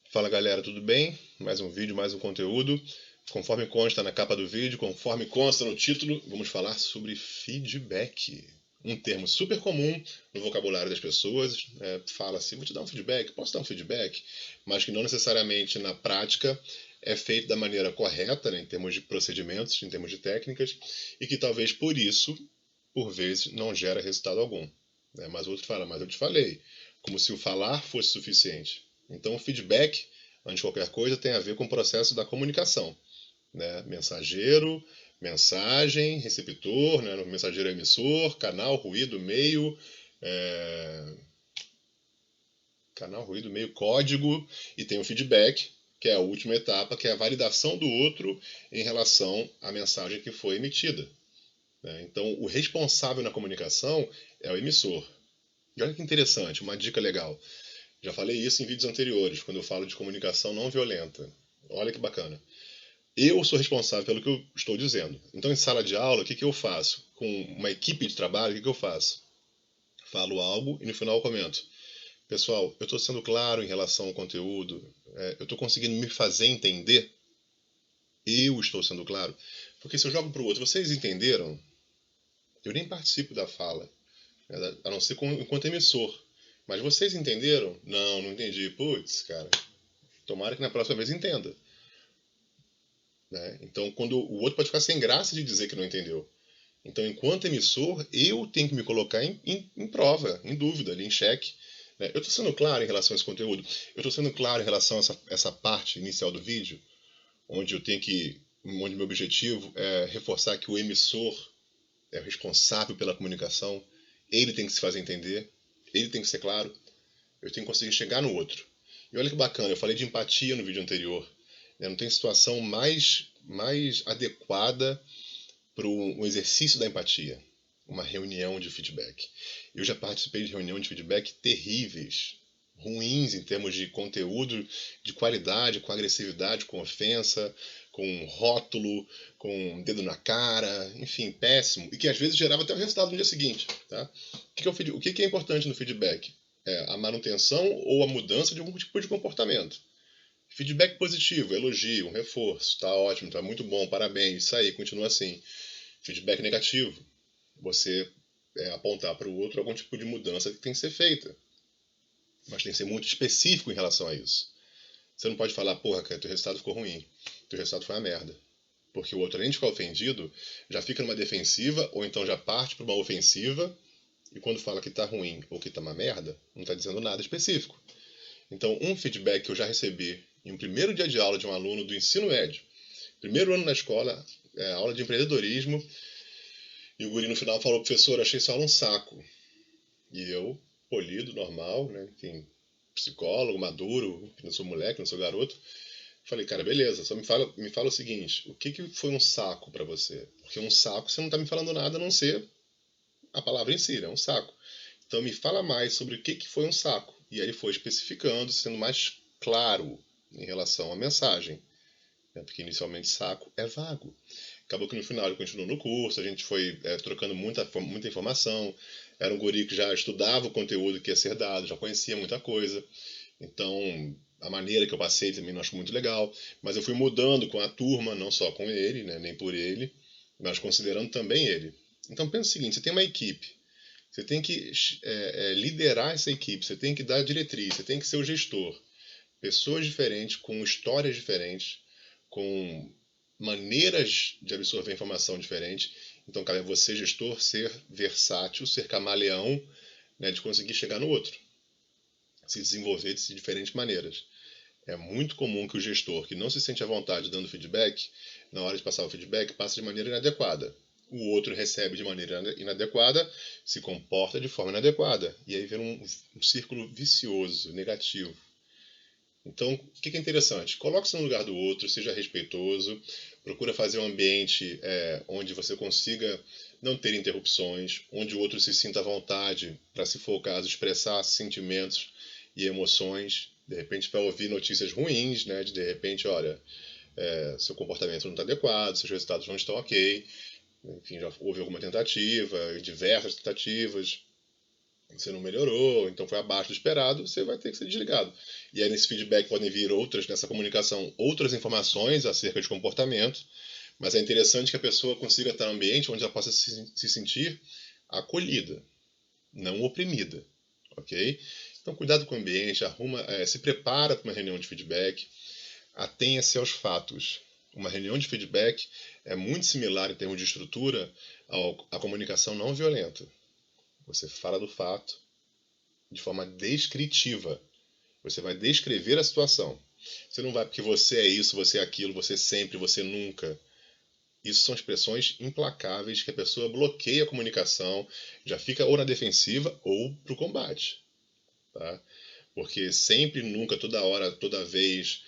Fala galera, tudo bem? Mais um vídeo, mais um conteúdo. Conforme consta na capa do vídeo, conforme consta no título, vamos falar sobre feedback. Um termo super comum no vocabulário das pessoas. Fala assim, vou te dar um feedback, posso dar um feedback? Mas que não necessariamente na prática é feito da maneira correta, né, em termos de procedimentos, em termos de técnicas, e que talvez por isso, por vezes, não gera resultado algum. Mas o outro fala, mas eu te falei, como se o falar fosse suficiente. Então, o feedback, antes de qualquer coisa, tem a ver com o processo da comunicação. Né? Mensageiro, mensagem, receptor, né? O mensageiro é emissor, canal, ruído, meio, é... canal, ruído, meio, código, e tem o feedback, que é a última etapa, que é a validação do outro em relação à mensagem que foi emitida. Né? Então, o responsável na comunicação é o emissor. E olha que interessante, uma dica legal. Já falei isso em vídeos anteriores, quando eu falo de comunicação não violenta. Olha que bacana. Eu sou responsável pelo que eu estou dizendo. Então, em sala de aula, o que eu faço? Com uma equipe de trabalho, o que eu faço? Falo algo e no final eu comento. Pessoal, eu estou sendo claro em relação ao conteúdo? Eu estou conseguindo me fazer entender? Eu estou sendo claro? Porque se eu jogo para o outro, vocês entenderam? Eu nem participo da fala, né? A não ser enquanto emissor. Mas vocês entenderam? Não, não entendi. Putz, cara, tomara que na próxima vez entenda. Né? Então, quando o outro pode ficar sem graça de dizer que não entendeu. Então, enquanto emissor, eu tenho que me colocar em prova, em dúvida, ali, em xeque. Né? Eu estou sendo claro em relação a esse conteúdo? Eu estou sendo claro em relação a essa parte inicial do vídeo, onde eu tenho que, onde meu objetivo é reforçar que o emissor é o responsável pela comunicação, ele tem que se fazer entender, ele tem que ser claro, eu tenho que conseguir chegar no outro. E olha que bacana, eu falei de empatia no vídeo anterior. Né? Não tem situação mais adequada para um exercício da empatia. Uma reunião de feedback. Eu já participei de reunião de feedback terríveis, ruins em termos de conteúdo, de qualidade, com agressividade, com ofensa, com rótulo, com dedo na cara, enfim, péssimo. E que às vezes gerava até o resultado no dia seguinte. Tá? O que é importante no feedback? É a manutenção ou a mudança de algum tipo de comportamento. Feedback positivo, elogio, um reforço, tá ótimo, tá muito bom, parabéns, isso aí, continua assim. Feedback negativo, você apontar para o outro algum tipo de mudança que tem que ser feita. Mas tem que ser muito específico em relação a isso. Você não pode falar, porra, cara, teu resultado ficou ruim, teu resultado foi uma merda. Porque o outro, além de ficar ofendido, já fica numa defensiva, ou então já parte para uma ofensiva, e quando fala que tá ruim ou que tá uma merda, não tá dizendo nada específico. Então, um feedback que eu já recebi em um primeiro dia de aula de um aluno do ensino médio, primeiro ano na escola, aula de empreendedorismo, e o guri no final falou, professor, achei essa aula um saco. E eu, polido, normal, né, enfim, psicólogo, maduro, que não sou moleque, não sou garoto, falei, cara, beleza, só me fala o seguinte, o que foi um saco para você? Porque um saco você não tá me falando nada a não ser a palavra em si, né, um saco. Então me fala mais sobre o que foi um saco. E aí ele foi especificando, sendo mais claro em relação à mensagem. Né? Porque inicialmente saco é vago. Acabou que no final ele continuou no curso, a gente foi trocando muita informação. Era um guri que já estudava o conteúdo que ia ser dado, já conhecia muita coisa. Então, a maneira que eu passei também não acho muito legal. Mas eu fui mudando com a turma, não só com ele, né, nem por ele, mas considerando também ele. Então, pensa o seguinte, você tem uma equipe. Você tem que liderar essa equipe, você tem que dar diretriz, você tem que ser o gestor. Pessoas diferentes, com histórias diferentes, com maneiras de absorver informação diferentes. Então, cabe a você, gestor, ser versátil, ser camaleão, né, de conseguir chegar no outro, se desenvolver de diferentes maneiras. É muito comum que o gestor que não se sente à vontade dando feedback, na hora de passar o feedback, passe de maneira inadequada. O outro recebe de maneira inadequada, se comporta de forma inadequada. E aí vira um círculo vicioso, negativo. Então, o que é interessante? Coloque-se no lugar do outro, seja respeitoso, procura fazer um ambiente onde você consiga não ter interrupções, onde o outro se sinta à vontade para, se for o caso, expressar sentimentos e emoções, de repente para ouvir notícias ruins, né? De repente, olha, seu comportamento não está adequado, seus resultados não estão ok, enfim, já houve alguma tentativa, diversas tentativas, você não melhorou, então foi abaixo do esperado, você vai ter que ser desligado. E aí nesse feedback podem vir nessa comunicação, outras informações acerca de comportamento, mas é interessante que a pessoa consiga estar em um ambiente onde ela possa se sentir acolhida, não oprimida, ok? Então cuidado com o ambiente, se prepara para uma reunião de feedback, atenha-se aos fatos. Uma reunião de feedback é muito similar em termos de estrutura à comunicação não violenta. Você fala do fato de forma descritiva. Você vai descrever a situação. Você não vai porque você é isso, você é aquilo, você sempre, você nunca. Isso são expressões implacáveis que a pessoa bloqueia a comunicação, já fica ou na defensiva ou para o combate. Tá? Porque sempre, nunca, toda hora, toda vez,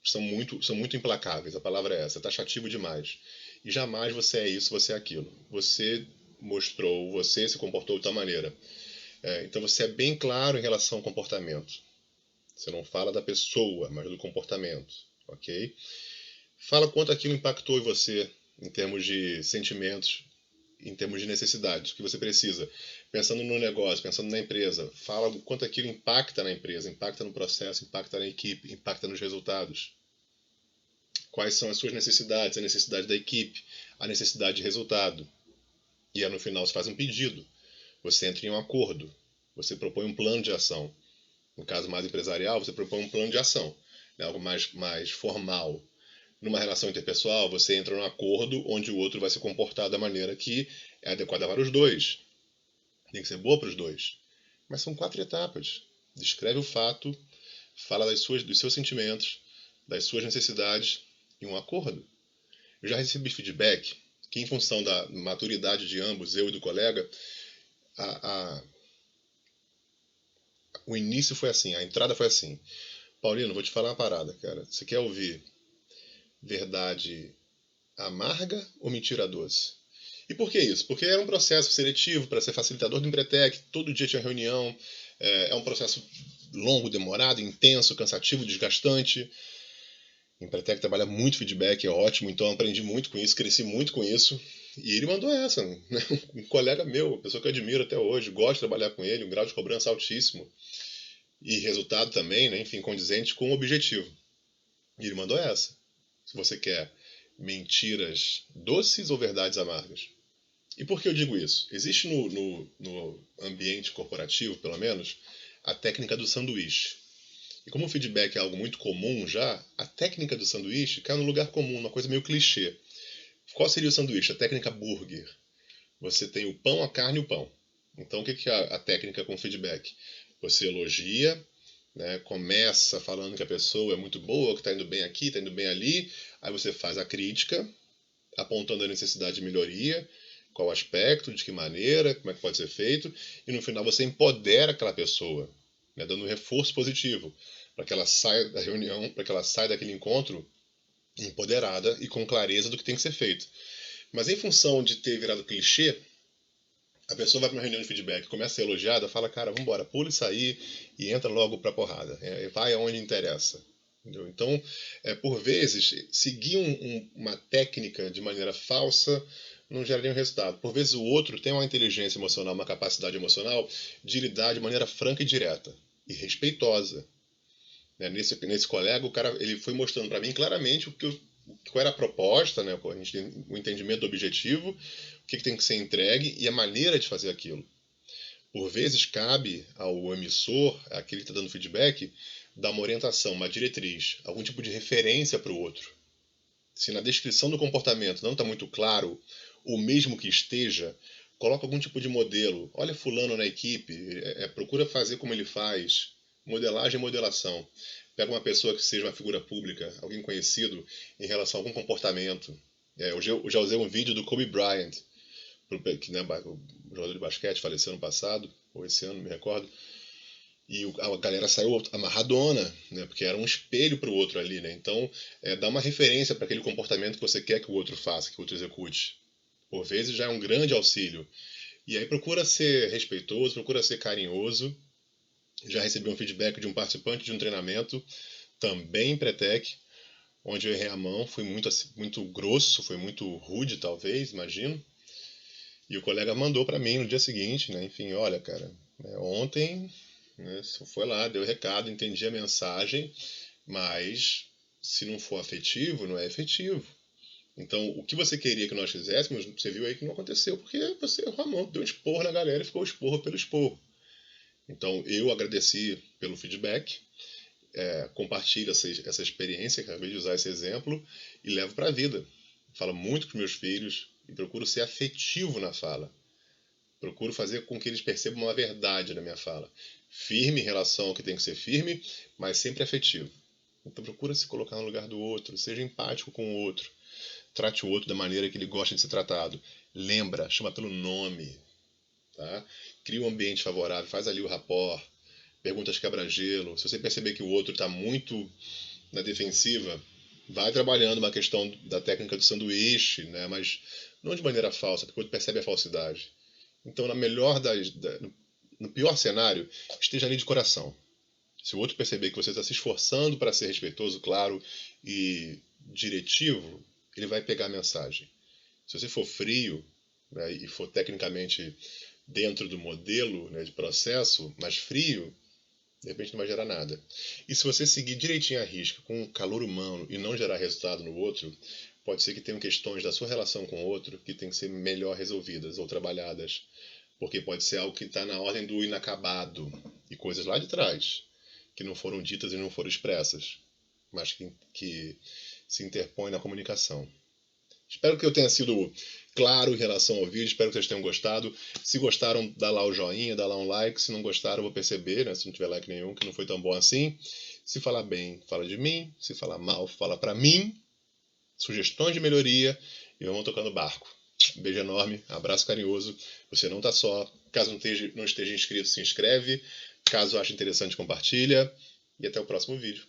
são muito implacáveis. A palavra é essa, taxativo demais. E jamais você é isso, você é aquilo. Você mostrou, você se comportou de tal maneira. Então você é bem claro em relação ao comportamento. Você não fala da pessoa, mas do comportamento, ok? Fala quanto aquilo impactou em você, em termos de sentimentos, em termos de necessidades, o que você precisa. Pensando no negócio, pensando na empresa, fala o quanto aquilo impacta na empresa, impacta no processo, impacta na equipe, impacta nos resultados. Quais são as suas necessidades, a necessidade da equipe, a necessidade de resultado. E aí no final você faz um pedido, você entra em um acordo, você propõe um plano de ação. No caso mais empresarial, você propõe um plano de ação, né? Algo mais formal. Numa relação interpessoal, você entra num acordo onde o outro vai se comportar da maneira que é adequada para os dois. Tem que ser boa para os dois. Mas são 4 etapas. Descreve o fato, fala dos seus sentimentos, das suas necessidades e um acordo. Eu já recebi feedback que, em função da maturidade de ambos, eu e do colega, o início foi assim, a entrada foi assim. Paulino, vou te falar uma parada, cara. Você quer ouvir verdade amarga ou mentira doce? E por que isso? Porque era um processo seletivo para ser facilitador do Empretec, todo dia tinha reunião, é um processo longo, demorado, intenso, cansativo, desgastante. O Empretec trabalha muito feedback, é ótimo, então eu aprendi muito com isso, cresci muito com isso. E ele mandou essa, né? Um colega meu, uma pessoa que eu admiro até hoje, gosto de trabalhar com ele, um grau de cobrança altíssimo. E resultado também, né? Enfim, condizente com o objetivo. E ele mandou essa. Se você quer mentiras doces ou verdades amargas? E por que eu digo isso? Existe no ambiente corporativo, pelo menos, a técnica do sanduíche. E como o feedback é algo muito comum já, a técnica do sanduíche cai no lugar comum, uma coisa meio clichê. Qual seria o sanduíche? A técnica burger. Você tem o pão, a carne e o pão. Então o que é a técnica com feedback? Você elogia, né, começa falando que a pessoa é muito boa, que está indo bem aqui, está indo bem ali, aí você faz a crítica, apontando a necessidade de melhoria, qual aspecto, de que maneira, como é que pode ser feito, e no final você empodera aquela pessoa, né, dando um reforço positivo, para que ela saia da reunião, para que ela saia daquele encontro empoderada e com clareza do que tem que ser feito. Mas em função de ter virado clichê, a pessoa vai para uma reunião de feedback, começa a ser elogiada, fala, cara, vambora, pula isso aí e entra logo pra porrada. Vai aonde interessa. Entendeu? Então, por vezes, seguir uma técnica de maneira falsa não gera nenhum resultado. Por vezes o outro tem uma inteligência emocional, uma capacidade emocional de lidar de maneira franca e direta e respeitosa. Né? Nesse colega, o cara ele foi mostrando para mim claramente qual era a proposta, né? A gente tem o entendimento do objetivo, o que tem que ser entregue e a maneira de fazer aquilo. Por vezes cabe ao emissor, aquele que está dando feedback, dar uma orientação, uma diretriz, algum tipo de referência para o outro. Se na descrição do comportamento não está muito claro, ou mesmo que esteja, coloca algum tipo de modelo. Olha fulano na equipe, procura fazer como ele faz. Modelagem e modelação. Pega uma pessoa que seja uma figura pública, alguém conhecido, em relação a algum comportamento. Eu já usei um vídeo do Kobe Bryant, que, né, o jogador de basquete faleceu ano passado, ou esse ano, não me recordo. E a galera saiu amarradona, né, porque era um espelho para o outro ali. Né? Então, dá uma referência para aquele comportamento que você quer que o outro faça, que o outro execute. Por vezes já é um grande auxílio. E aí procura ser respeitoso, procura ser carinhoso. Já recebi um feedback de um participante de um treinamento, também em Pretec, onde eu errei a mão, fui muito grosso, foi muito rude talvez, imagino. E o colega mandou para mim no dia seguinte, né? Enfim, olha, cara, ontem, né, foi lá, deu recado, entendi a mensagem, mas se não for afetivo, não é efetivo. Então, o que você queria que nós fizéssemos, você viu aí que não aconteceu, porque você, Ramon, deu um esporro na galera e ficou esporro pelo esporro. Então, eu agradeci pelo feedback, compartilho essa experiência, acabei de usar esse exemplo, e levo para a vida. Falo muito com meus filhos e procuro ser afetivo na fala. Procuro fazer com que eles percebam uma verdade na minha fala. Firme em relação ao que tem que ser firme, mas sempre afetivo. Então procura se colocar no lugar do outro, seja empático com o outro. Trate o outro da maneira que ele gosta de ser tratado. Lembra, chama pelo nome. Tá? Cria um ambiente favorável, faz ali o rapport, perguntas quebra-gelo. Se você perceber que o outro está muito na defensiva, vai trabalhando uma questão da técnica do sanduíche, né? Mas não de maneira falsa, porque o outro percebe a falsidade. Então, no pior cenário, esteja ali de coração. Se o outro perceber que você está se esforçando para ser respeitoso, claro e diretivo, ele vai pegar a mensagem. Se você for frio, né, e for tecnicamente dentro do modelo, né, de processo, mas frio, de repente não vai gerar nada. E se você seguir direitinho a risca, com calor humano e não gerar resultado no outro, pode ser que tenham questões da sua relação com o outro que tem que ser melhor resolvidas ou trabalhadas. Porque pode ser algo que está na ordem do inacabado e coisas lá de trás que não foram ditas e não foram expressas, mas que se interpõem na comunicação. Espero que eu tenha sido claro em relação ao vídeo, espero que vocês tenham gostado. Se gostaram, dá lá o joinha, dá lá um like. Se não gostaram, eu vou perceber, né, se não tiver like nenhum, que não foi tão bom assim. Se falar bem, fala de mim. Se falar mal, fala pra mim. Sugestões de melhoria e vamos tocando barco. Um beijo enorme, abraço carinhoso. Você não tá só. Caso não esteja inscrito, se inscreve. Caso ache interessante, compartilha. E até o próximo vídeo.